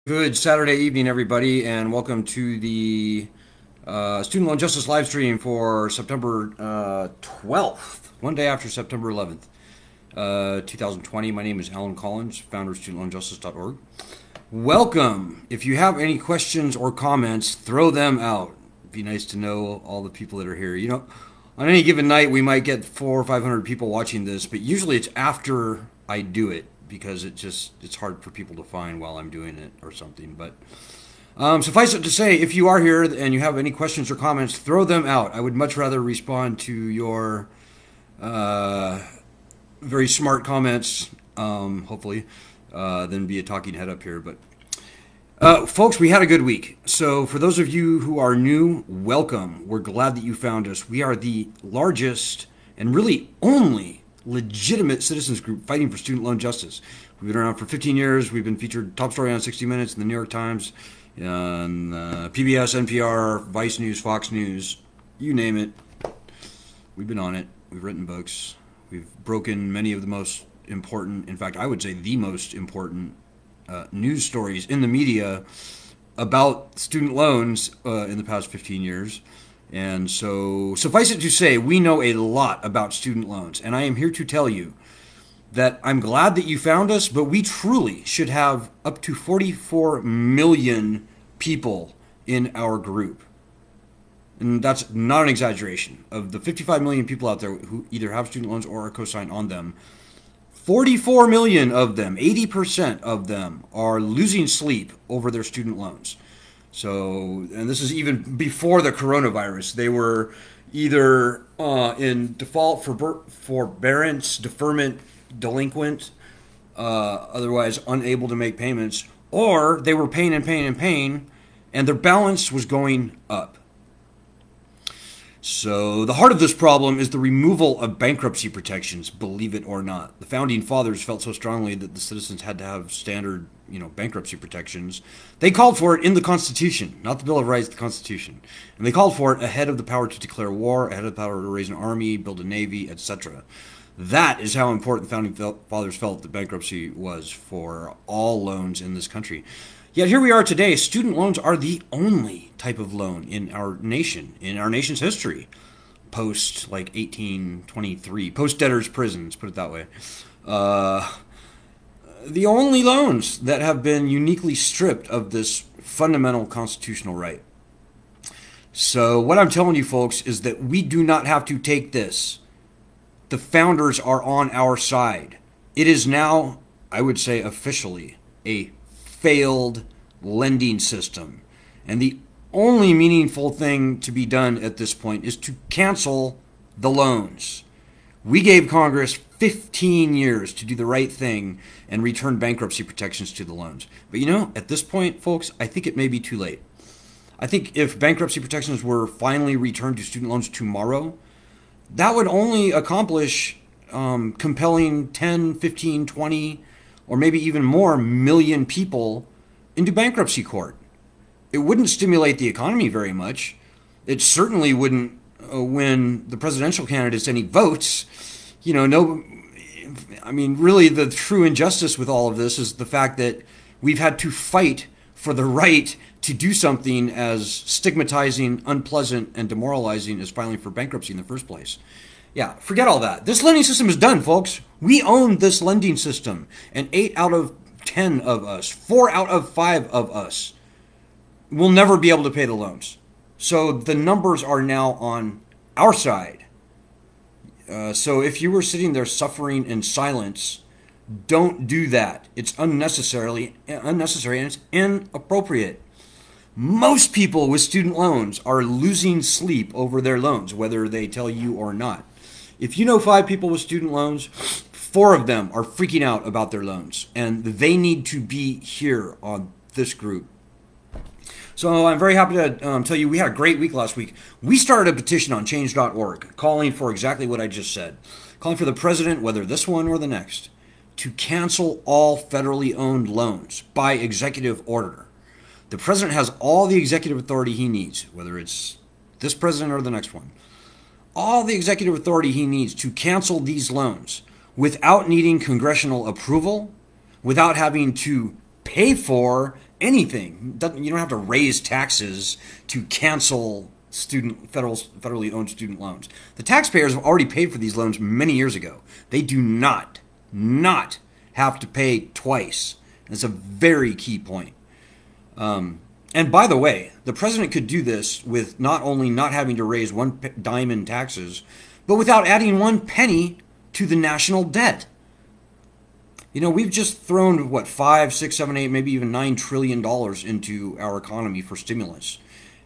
Good Saturday evening, everybody, and welcome to the Student Loan Justice live stream for September 12th, one day after September 11th, 2020. My name is Alan Collins, founder of StudentLoanJustice.org. Welcome. If you have any questions or comments, throw them out. It'd be nice to know all the people that are here. You know, on any given night, we might get 400 or 500 people watching this, but usually it's after I do it, because it's hard for people to find while I'm doing it or something. But suffice it to say, if you are here and you have any questions or comments, throw them out. I would much rather respond to your very smart comments, hopefully, than be a talking head up here. But folks, we had a good week. So for those of you who are new, welcome. We're glad that you found us. We are the largest and really only legitimate citizens group fighting for student loan justice. We've been around for 15 years. We've been featured top story on 60 Minutes in the New York Times, on PBS, NPR, Vice News, Fox News, you name it. We've been on it. We've written books. We've broken many of the most important, in fact, I would say the most important news stories in the media about student loans in the past 15 years. And so, suffice it to say, we know a lot about student loans. And I am here to tell you that I'm glad that you found us, but we truly should have up to 44 million people in our group. And that's not an exaggeration. Of the 55 million people out there who either have student loans or are co-signed on them, 44 million of them, 80% of them, are losing sleep over their student loans. So, and this is even before the coronavirus. They were either in default, forbearance, deferment, delinquent, otherwise unable to make payments, or they were paying and paying and paying, and their balance was going up. So the heart of this problem is the removal of bankruptcy protections, believe it or not. The founding fathers felt so strongly that the citizens had to have standard, bankruptcy protections. They called for it in the Constitution, not the Bill of Rights, the Constitution. And they called for it ahead of the power to declare war, ahead of the power to raise an army, build a navy, etc. That is how important the founding fathers felt that bankruptcy was for all loans in this country. Yet here we are today. Student loans are the only type of loan in our nation, in our nation's history, post like 1823, post debtors' prisons, put it that way. The only loans that have been uniquely stripped of this fundamental constitutional right. So what I'm telling you folks is that we do not have to take this. The founders are on our side. It is now, I would say officially, a failed lending system. And the only meaningful thing to be done at this point is to cancel the loans. We gave Congress 15 years to do the right thing and return bankruptcy protections to the loans. But at this point, folks, I think it may be too late. I think if bankruptcy protections were finally returned to student loans tomorrow, that would only accomplish compelling 10, 15, 20, or maybe even more million people into bankruptcy court. It wouldn't stimulate the economy very much. It certainly wouldn't win the presidential candidates any votes. Really the true injustice with all of this is the fact that we've had to fight for the right to do something as stigmatizing, unpleasant, and demoralizing as filing for bankruptcy in the first place. Yeah, forget all that. This lending system is done, folks. We own this lending system. And 8 out of 10 of us, 4 out of 5 of us will never be able to pay the loans. So the numbers are now on our side. So if you were sitting there suffering in silence, don't do that. It's unnecessary and it's inappropriate. Most people with student loans are losing sleep over their loans, whether they tell you or not. If you know 5 people with student loans, 4 of them are freaking out about their loans, and they need to be here on this group. So I'm very happy to tell you we had a great week last week. We started a petition on change.org calling for exactly what I just said, calling for the president, whether this one or the next, to cancel all federally owned loans by executive order. The president has all the executive authority he needs, whether it's this president or the next one. All the executive authority he needs to cancel these loans without needing congressional approval, without having to pay for anything. You don't have to raise taxes to cancel federally owned student loans. The taxpayers have already paid for these loans many years ago. They do not have to pay twice. That's a very key point. And by the way, the president could do this with not only not having to raise one dime in taxes, but without adding one penny to the national debt. You know, we've just thrown, what, 5, 6, 7, 8, maybe even $9 trillion into our economy for stimulus.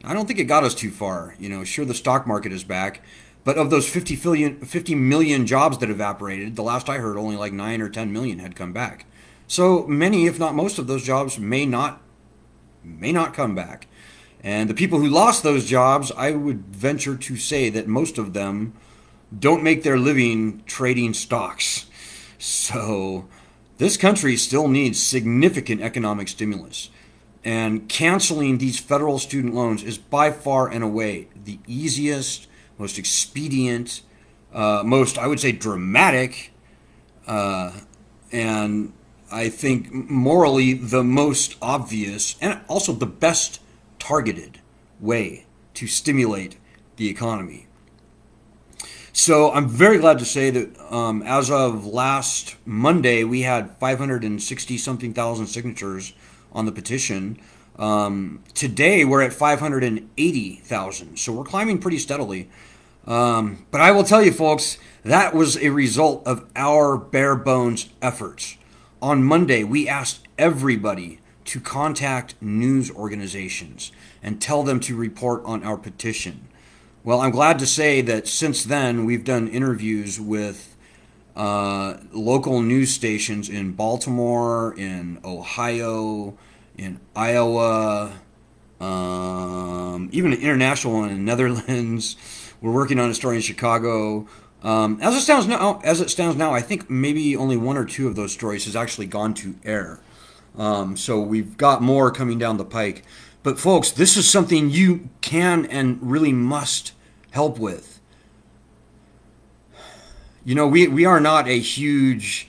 I don't think it got us too far. You know, sure, the stock market is back, but of those 50 million jobs that evaporated, the last I heard, only like 9 or 10 million had come back. So many, if not most of those jobs may not come back. And the people who lost those jobs, I would venture to say that most of them don't make their living trading stocks. So this country still needs significant economic stimulus. And canceling these federal student loans is by far and away the easiest, most expedient, most, I would say, dramatic, and I think morally the most obvious and also the best targeted way to stimulate the economy. So I'm very glad to say that as of last Monday, we had 560-something thousand signatures on the petition. Today, we're at 580,000. So we're climbing pretty steadily. But I will tell you, folks, that was a result of our bare bones efforts. On Monday, we asked everybody to contact news organizations and tell them to report on our petition. Well, I'm glad to say that since then, we've done interviews with local news stations in Baltimore, in Ohio, in Iowa, even an international one in the Netherlands. We're working on a story in Chicago. As it stands now, I think maybe only 1 or 2 of those stories has actually gone to air. So we've got more coming down the pike. But folks, this is something you can and really must help with. You know, we are not a huge,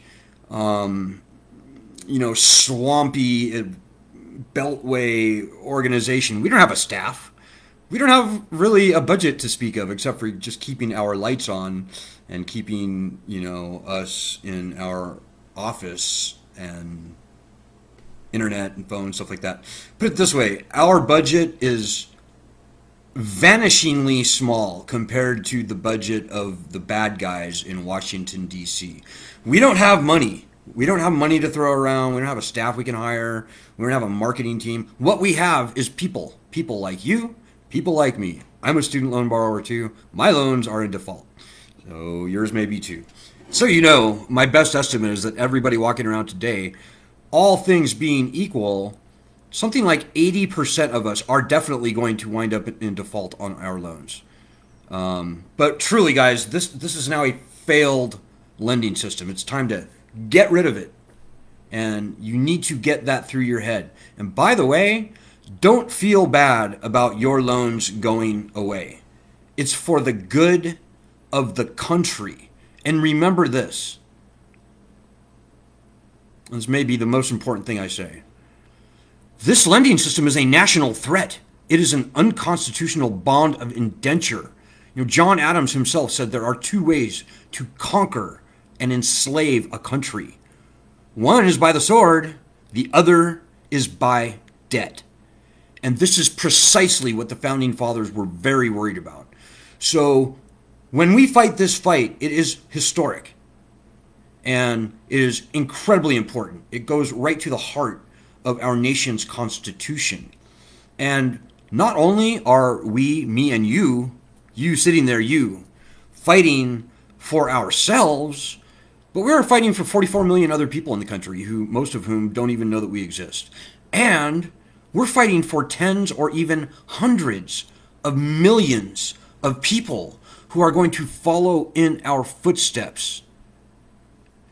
swampy beltway organization. We don't have a staff. We don't have really a budget to speak of, except for just keeping our lights on and keeping, us in our office and internet and phone, stuff like that. Put it this way, our budget is vanishingly small compared to the budget of the bad guys in Washington, D.C. We don't have money. We don't have money to throw around. We don't have a staff we can hire. We don't have a marketing team. What we have is people. People like you, people like me. I'm a student loan borrower too. My loans are in default. So yours may be too. So my best estimate is that everybody walking around today, all things being equal, something like 80% of us are definitely going to wind up in default on our loans. But truly, guys, this is now a failed lending system. It's time to get rid of it. And you need to get that through your head. And by the way, don't feel bad about your loans going away. It's for the good of the country. And remember this. This may be the most important thing I say. This lending system is a national threat. It is an unconstitutional bond of indenture. John Adams himself said there are 2 ways to conquer and enslave a country. One is by the sword, the other is by debt. And this is precisely what the Founding Fathers were very worried about. So when we fight this fight, it is historic. And it is incredibly important. It goes right to the heart of our nation's Constitution. And not only are we, me and you sitting there, fighting for ourselves, but we're fighting for 44 million other people in the country, most of whom don't even know that we exist. And we're fighting for tens or even hundreds of millions of people who are going to follow in our footsteps.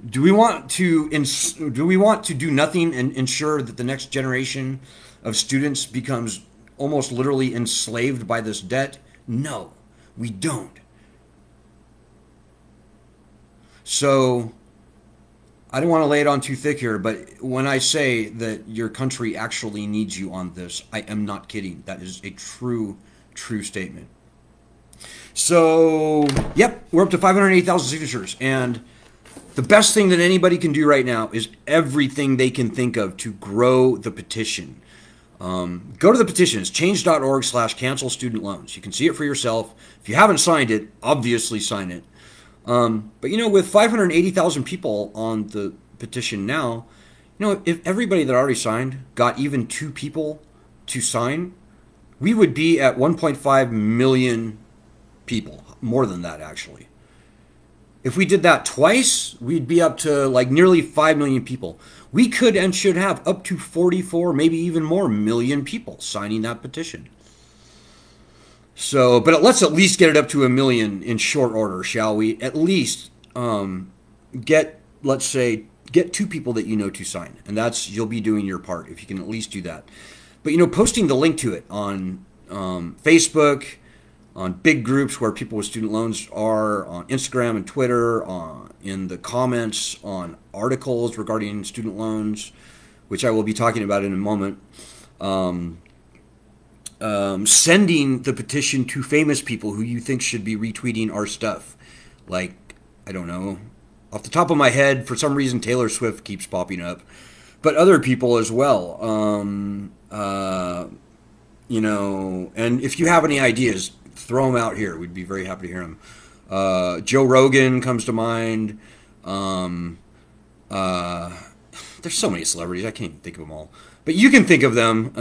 Do we want to do nothing and ensure that the next generation of students becomes almost literally enslaved by this debt? No, we don't. So I don't want to lay it on too thick here, but when I say that your country actually needs you on this, I am not kidding. That is a true statement. So, yep, we're up to 580,000 signatures, and the best thing that anybody can do right now is everything they can think of to grow the petition. Go to the petitions, change.org/cancel student loans. You can see it for yourself. If you haven't signed it, obviously sign it. But, you know, with 580,000 people on the petition now, you know, if everybody that already signed got even 2 people to sign, we would be at 1.5 million people. More than that, actually. If we did that twice, we'd be up to like nearly 5 million people. We could and should have up to 44, maybe even more million people signing that petition. So, but let's at least get it up to 1 million in short order, shall we? At least let's say, get 2 people that you know to sign. And you'll be doing your part if you can at least do that. But, you know, posting the link to it on Facebook, on big groups where people with student loans are, on Instagram and Twitter, in the comments on articles regarding student loans, which I will be talking about in a moment. Sending the petition to famous people who you think should be retweeting our stuff. Like, I don't know, off the top of my head, for some reason Taylor Swift keeps popping up, but other people as well. You know, and if you have any ideas, throw them out here. We'd be very happy to hear them. Joe Rogan comes to mind. There's so many celebrities, I can't even think of them all. But you can think of them.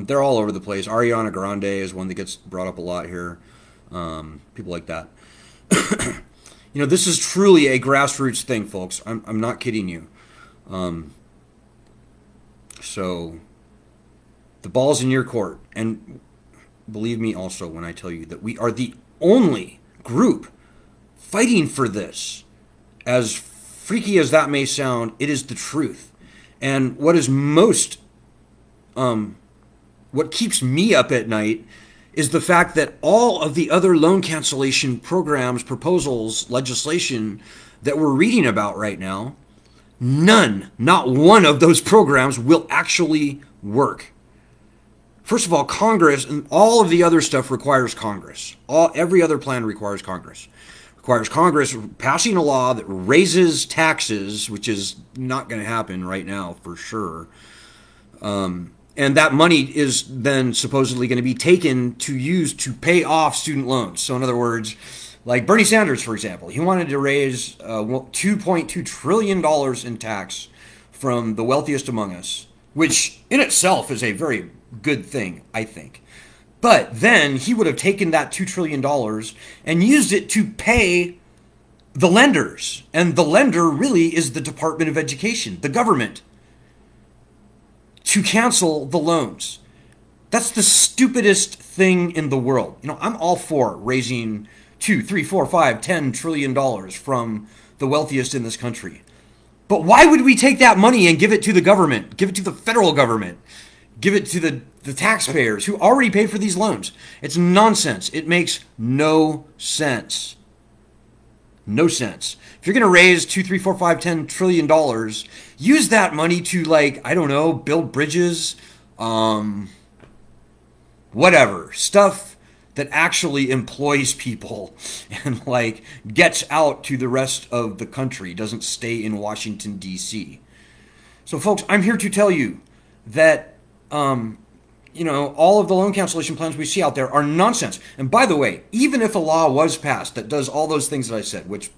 They're all over the place. Ariana Grande is one that gets brought up a lot here. People like that. You know, this is truly a grassroots thing, folks. I'm not kidding you. So the ball's in your court. And believe me also when I tell you that we are the only group fighting for this. As freaky as that may sound, it is the truth. And what is most, what keeps me up at night is the fact that all of the other loan cancellation programs, proposals, legislation that we're reading about right now, not one of those programs will actually work. First of all, Congress and all of the other stuff requires Congress. Every other plan requires Congress. Requires Congress passing a law that raises taxes, which is not going to happen right now for sure. And that money is then supposedly going to be taken to use to pay off student loans. So in other words, like Bernie Sanders, for example, he wanted to raise $2.2 trillion in tax from the wealthiest among us, which in itself is a very good thing, I think. But then he would have taken that $2 trillion and used it to pay the lenders. And the lender really is the Department of Education, the government, to cancel the loans. That's the stupidest thing in the world. You know, I'm all for raising $2, $3, $4, $5, $10 trillion from the wealthiest in this country. But why would we take that money and give it to the government, give it to the federal government, give it to the taxpayers who already paid for these loans? It's nonsense. It makes no sense. No sense. If you're going to raise $2, $3, $4, $5, $10 trillion, use that money to, like, I don't know, build bridges, whatever. Stuff that actually employs people and, like, gets out to the rest of the country, doesn't stay in Washington, D.C. So, folks, I'm here to tell you that, you know, all of the loan cancellation plans we see out there are nonsense. And by the way, even if a law was passed that does all those things that I said, which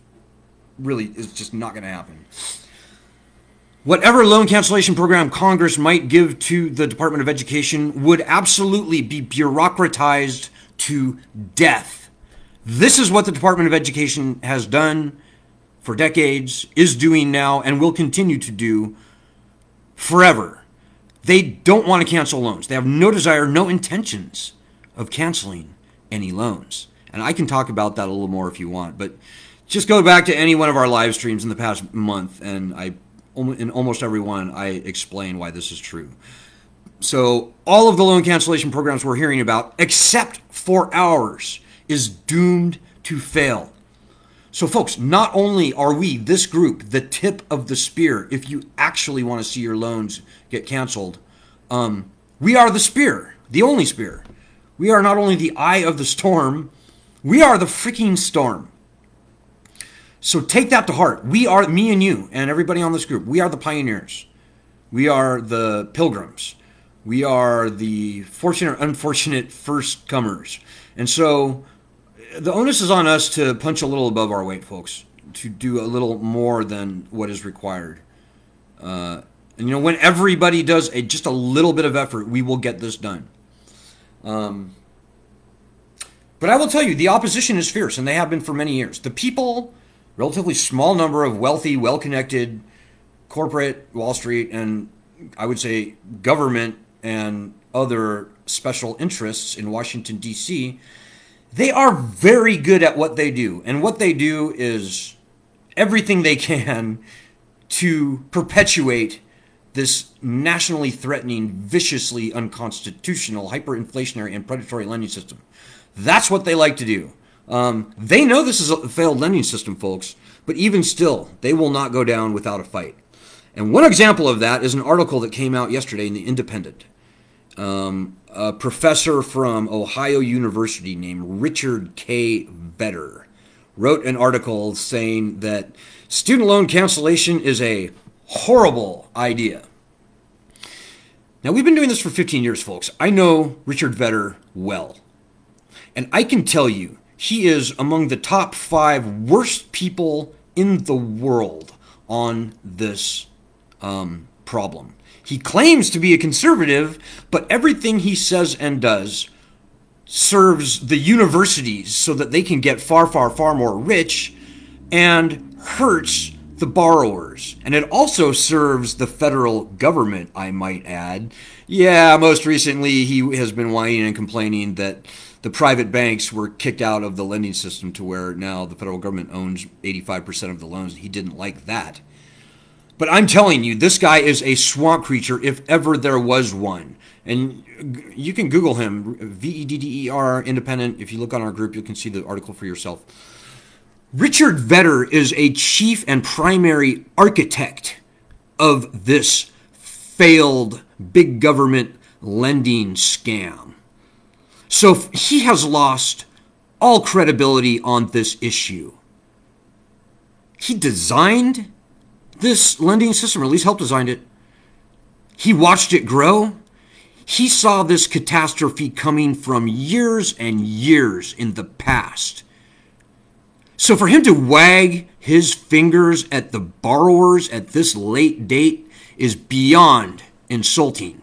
really is just not going to happen, whatever loan cancellation program Congress might give to the Department of Education would absolutely be bureaucratized to death. This is what the Department of Education has done for decades, is doing now, and will continue to do forever. They don't want to cancel loans. They have no desire, no intentions of canceling any loans. And I can talk about that a little more if you want, but just go back to any one of our live streams in the past month, and in almost every one, I explain why this is true. So all of the loan cancellation programs we're hearing about, except for ours, is doomed to fail. So, folks, not only are we, this group, the tip of the spear, if you actually want to see your loans get canceled, we are the spear, the only spear. We are not only the eye of the storm, we are the freaking storm. So take that to heart. We are, me and you and everybody on this group, we are the pioneers. We are the pilgrims. We are the fortunate or unfortunate first comers. And so the onus is on us to punch a little above our weight, folks, to do a little more than what is required. And, you know, when everybody does just a little bit of effort, we will get this done. But I will tell you, the opposition is fierce, and they have been for many years. The people, relatively small number of wealthy, well-connected corporate, Wall Street, and I would say government and other special interests in Washington, D.C., they are very good at what they do. And what they do is everything they can to perpetuate this nationally threatening, viciously unconstitutional, hyperinflationary, and predatory lending system. That's what they like to do. They know this is a failed lending system, folks, but even still, they will not go down without a fight. And one example of that is an article that came out yesterday in The Independent. A professor from Ohio University named Richard K. Vedder wrote an article saying that student loan cancellation is a horrible idea. Now, we've been doing this for 15 years, folks. I know Richard Vedder well. And I can tell you, he is among the top 5 worst people in the world on this problem. He claims to be a conservative, but everything he says and does serves the universities so that they can get far, far, far more rich and hurts the borrowers. And it also serves the federal government, I might add. Yeah, most recently he has been whining and complaining that the private banks were kicked out of the lending system to where now the federal government owns 85% of the loans. He didn't like that. But I'm telling you, this guy is a swamp creature if ever there was one. And you can Google him, Vedder, Independent. If you look on our group, you can see the article for yourself. Richard Vedder is a chief and primary architect of this failed big government lending scam. So he has lost all credibility on this issue. He designed this lending system, or at least helped design it. He watched it grow. He saw this catastrophe coming from years and years in the past. So for him to wag his fingers at the borrowers at this late date is beyond insulting.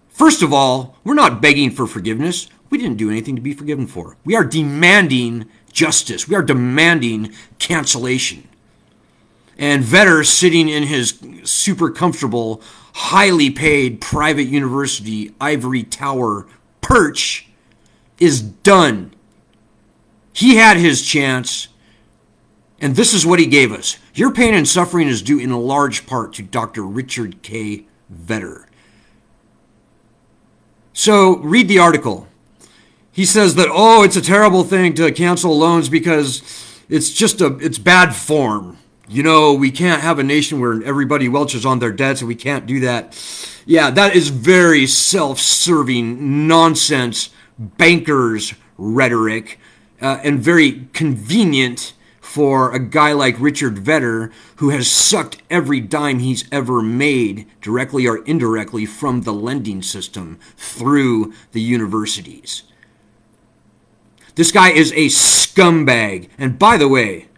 First of all, we're not begging for forgiveness. We didn't do anything to be forgiven for. We are demanding justice. We are demanding cancellation. And Vedder, sitting in his super comfortable, highly paid private university ivory tower perch, is done. He had his chance, and this is what he gave us. Your pain and suffering is due in a large part to Dr. Richard K. Vedder. So read the article. He says that, oh, it's a terrible thing to cancel loans because it's bad form. You know, we can't have a nation where everybody welches on their debts, and we can't do that. Yeah, that is very self-serving nonsense bankers rhetoric, and very convenient for a guy like Richard Vedder, who has sucked every dime he's ever made, directly or indirectly, from the lending system through the universities. This guy is a scumbag. And by the way,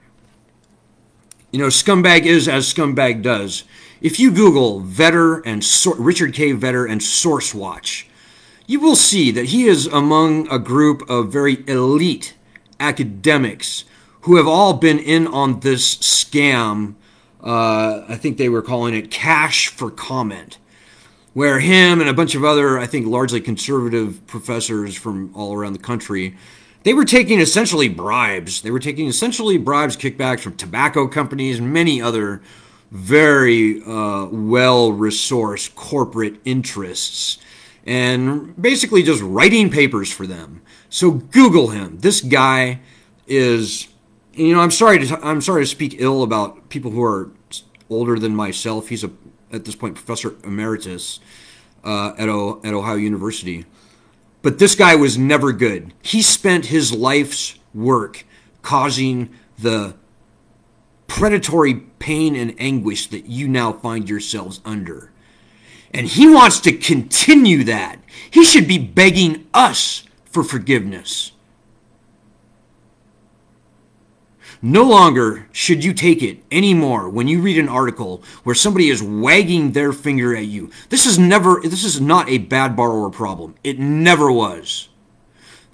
you know, scumbag is as scumbag does. If you Google Vedder and Richard K. Vedder and SourceWatch, you will see that he is among a group of very elite academics who have all been in on this scam. I think they were calling it cash for comment, where him and a bunch of other, I think, largely conservative professors from all around the country, they were taking essentially bribes. They were taking essentially bribes, kickbacks from tobacco companies, many other very well-resourced corporate interests, and basically just writing papers for them. So Google him. This guy is You know, I'm sorry to speak ill about people who are older than myself. He's at this point professor emeritus at Ohio University. But this guy was never good. He spent his life's work causing the predatory pain and anguish that you now find yourselves under. And he wants to continue that. He should be begging us for forgiveness. No longer should you take it anymore when you read an article where somebody is wagging their finger at you. This is not a bad borrower problem. It never was.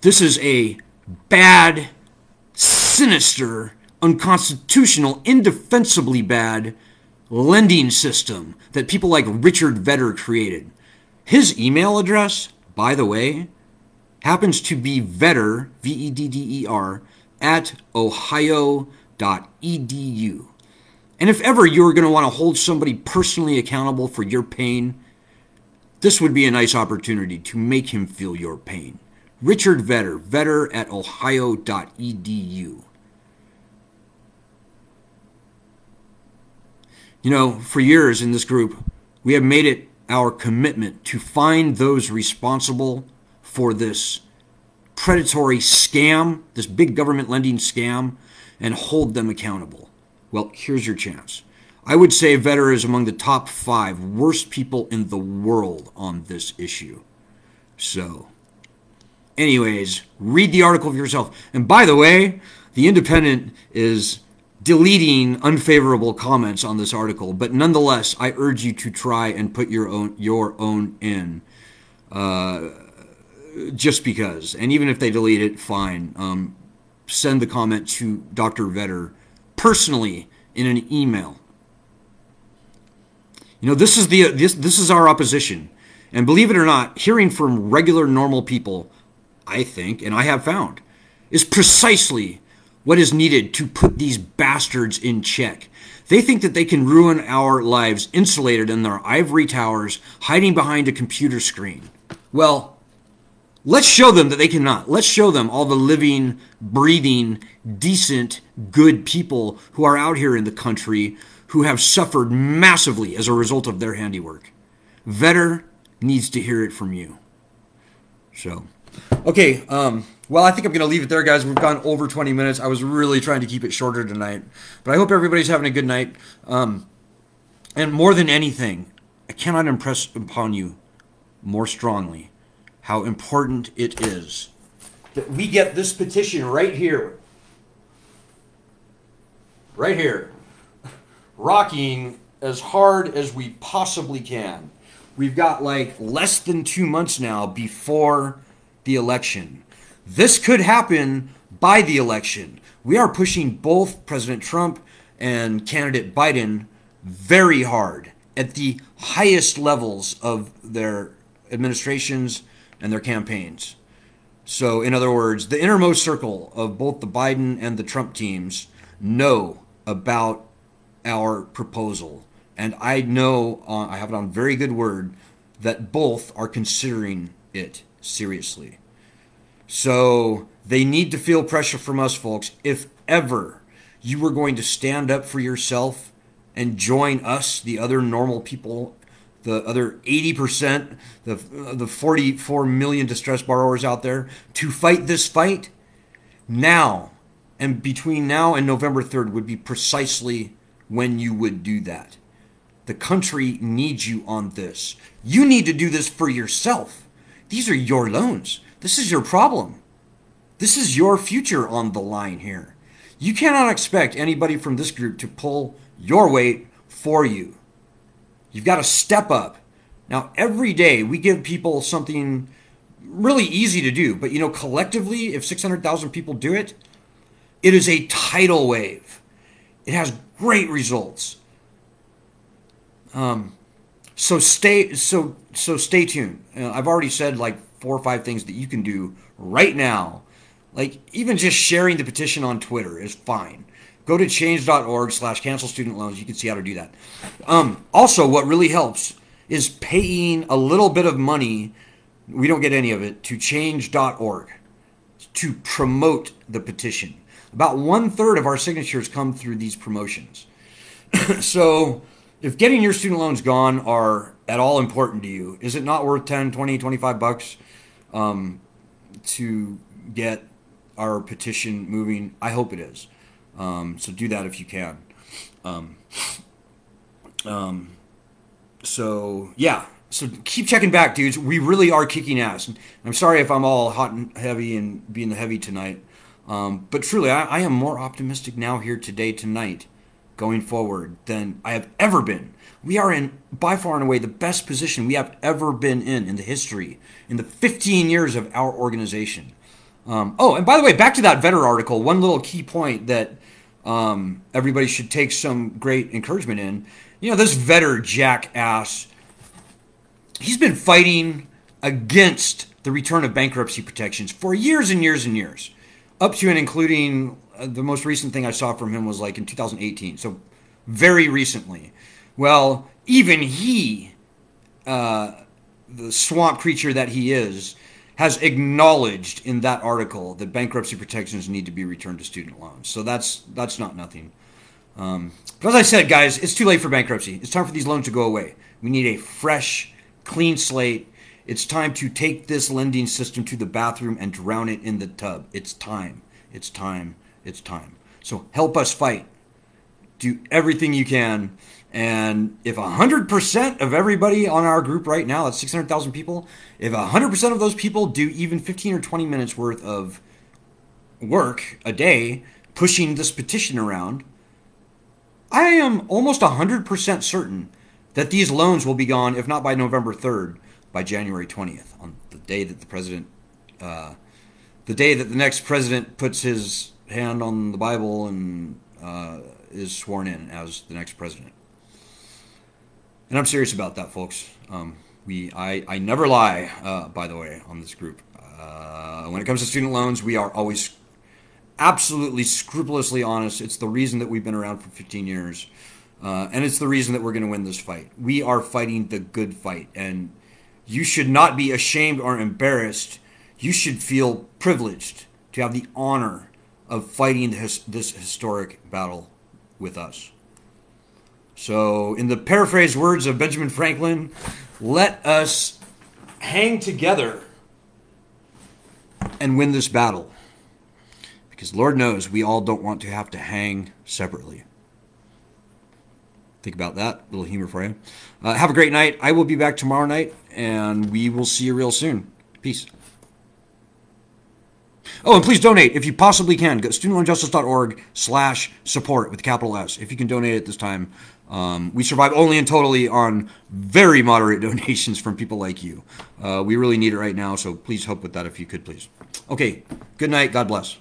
This is a bad, sinister, unconstitutional, indefensibly bad lending system that people like Richard Vedder created. His email address, by the way, happens to be Vedder, Vedder, at ohio.edu. And if ever you were going to want to hold somebody personally accountable for your pain, this would be a nice opportunity to make him feel your pain. Richard Vedder, Vedder at ohio.edu. You know, for years in this group, we have made it our commitment to find those responsible for this predatory scam, this big government lending scam, and hold them accountable. Well, here's your chance. I would say Vedder is among the top 5 worst people in the world on this issue. So, anyways, read the article for yourself. And by the way, The Independent is deleting unfavorable comments on this article, but nonetheless, I urge you to try and put your own in. Just because. And even if they delete it, fine. Send the comment to Dr. Vedder personally in an email. You know, this is our opposition. And believe it or not, hearing from regular normal people, I think, and I have found, is precisely what is needed to put these bastards in check. They think that they can ruin our lives insulated in their ivory towers, hiding behind a computer screen. Well, let's show them that they cannot. Let's show them all the living, breathing, decent, good people who are out here in the country who have suffered massively as a result of their handiwork. Vedder needs to hear it from you. So, okay, well, I think I'm going to leave it there, guys. We've gone over 20 minutes. I was really trying to keep it shorter tonight. But I hope everybody's having a good night. And more than anything, I cannot impress upon you more strongly how important it is that we get this petition right here, rocking as hard as we possibly can. We've got like less than 2 months now before the election. This could happen by the election. We are pushing both President Trump and candidate Biden very hard at the highest levels of their administrations and their campaigns. So, in other words, the innermost circle of both the Biden and the Trump teams know about our proposal. And I know, I have it on very good word, that both are considering it seriously. So they need to feel pressure from us, folks. If ever you were going to stand up for yourself and join us, the other normal people, the other 80%, the 44 million distressed borrowers out there, to fight this fight, now and between now and November 3rd would be precisely when you would do that. The country needs you on this. You need to do this for yourself. These are your loans. This is your problem. This is your future on the line here. You cannot expect anybody from this group to pull your weight for you. You've got to step up. Now, every day we give people something really easy to do, but you know, collectively, if 600,000 people do it, it is a tidal wave. It has great results. So stay tuned. I've already said like 4 or 5 things that you can do right now. Like even just sharing the petition on Twitter is fine. Go to change.org/cancel student loans. You can see how to do that. Also, what really helps is paying a little bit of money. We don't get any of it to change.org to promote the petition. About 1/3 of our signatures come through these promotions. So if getting your student loans gone are at all important to you, is it not worth 10, 20, 25 bucks to get our petition moving? I hope it is. So do that if you can. So yeah, so keep checking back, dudes. We really are kicking ass. I'm sorry if I'm all hot and heavy and being the heavy tonight. But truly, I am more optimistic now here today, tonight, going forward than I have ever been. We are in, by far and away, the best position we have ever been in the history, in the 15 years of our organization. Oh, and by the way, back to that Vetter article, one little key point that everybody should take some great encouragement in. You know, this Vetter jackass, he's been fighting against the return of bankruptcy protections for years and years and years, up to and including the most recent thing I saw from him was like in 2018, so very recently. Well, even he, the swamp creature that he is, has acknowledged in that article that bankruptcy protections need to be returned to student loans. So that's not nothing. But as I said, guys, it's too late for bankruptcy. It's time for these loans to go away. We need a fresh, clean slate. It's time to take this lending system to the bathroom and drown it in the tub. It's time. It's time. It's time. So help us fight. Do everything you can. And if 100% of everybody on our group right now, that's 600,000 people, if 100% of those people do even 15 or 20 minutes worth of work a day pushing this petition around, I am almost 100% certain that these loans will be gone, if not by November 3rd, by January 20th, on the day that the next president puts his hand on the Bible and is sworn in as the next president. And I'm serious about that, folks. I never lie, by the way, on this group. When it comes to student loans, we are always absolutely scrupulously honest. It's the reason that we've been around for 15 years. And it's the reason that we're going to win this fight. We are fighting the good fight. And you should not be ashamed or embarrassed. You should feel privileged to have the honor of fighting this historic battle with us. So, in the paraphrased words of Benjamin Franklin, let us hang together and win this battle. Because Lord knows we all don't want to have to hang separately. Think about that. Little humor for you. Have a great night. I will be back tomorrow night, and we will see you real soon. Peace. Oh, and please donate if you possibly can. Go to studentloanjustice.org/support with a capital S. If you can donate at this time. We survive only and totally on very moderate donations from people like you. We really need it right now, so please help with that if you could, please. Okay, good night. God bless.